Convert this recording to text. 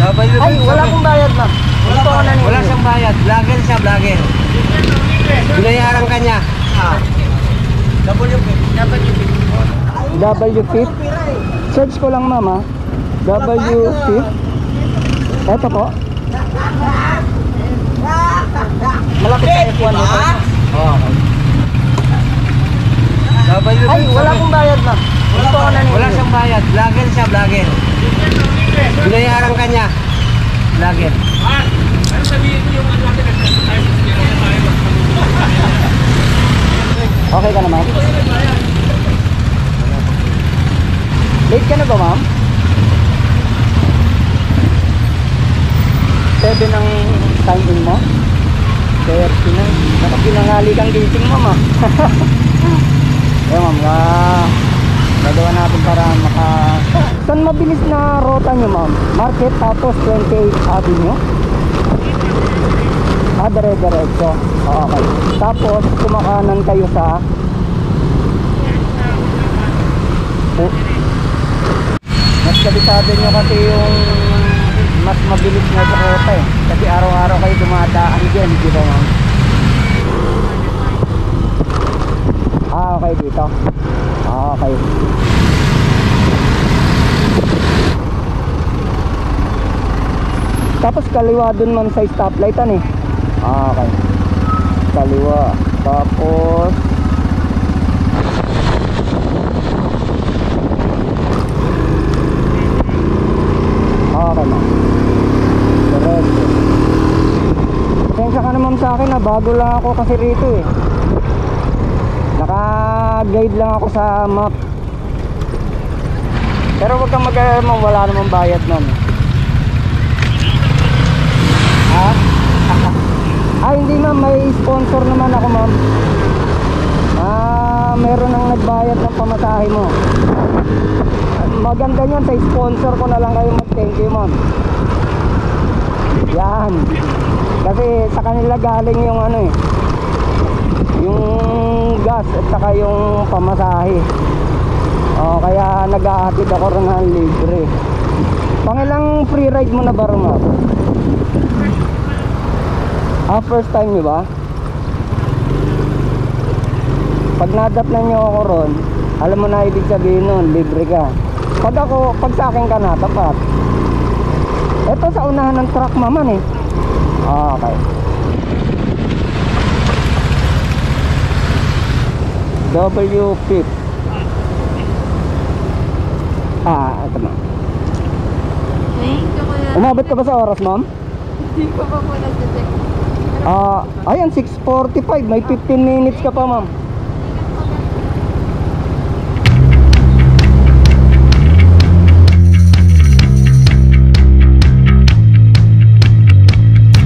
Ay, wala pong bayad, ma'am. Wala siyang bayad. Vlogger siya, vlogger. Binayaran ka niya. W5. Search ko lang, ma'am, ha. W5. Eto po. Malapit sa F1 dito. Ay, wala pong bayad, ma'am. Wala siyang bayad. Vlogger siya, vlogger. Binayaran ka niya. Vlogger. Ano sabihin mo yung ano natin? Okay ka na, ma'am? Late ka na ba, ma'am? 7 ang time in mo? 30 na. Nakapinangali kang gising, ma'am, ha? Ma'am, nagawa natin para maka... Saan mabilis na rota nyo, ma'am? Market tapos 28 Avenue? Dire-diretso. Okay. Tapos kumakanan kayo sa mas kabisado nyo kasi yung mas mabilis na rota eh. Kasi araw-araw kayo dumadaan dyan, di ba, ma'am? Okay dito. Okay. Tapos kaliwa dun, ma'am, sa stoplightan eh. Okay. Kaliwa. Tapos okay, ma'am. Diretso. Pasensya ka naman sa akin, bago lang ako kasi rito eh. Naka-guide lang ako sa map. Pero wag kang mag-alala, ma'am, wala namang bayad, ma'am. Ha? Ay, hindi, ma'am, may sponsor naman ako, ma'am. Meron nang nagbayad ng pamasahe mo. Maganda yun, sa sponsor ko na lang kayo mag-thank you, ma'am. Yan. Kasi sa kanila galing yung ano eh, yung gas at saka yung pamasahe. Kaya nag-aatid ako rin ng libre. Pangilang free ride mo na ba, ma'am? First time nyo ba? Pag nadap na nyo ako ron, alam mo na ibig sabihin nun, libre ka. Pag sa akin ka na, tapat. Ito sa unahan ng truck, maman eh. Okay. W5. Ito, ma'am. Umabot ka ba sa oras, ma'am? Hindi ko pa po nag-check. Ayan, 6:45. May 15 minutes ka pa, ma'am.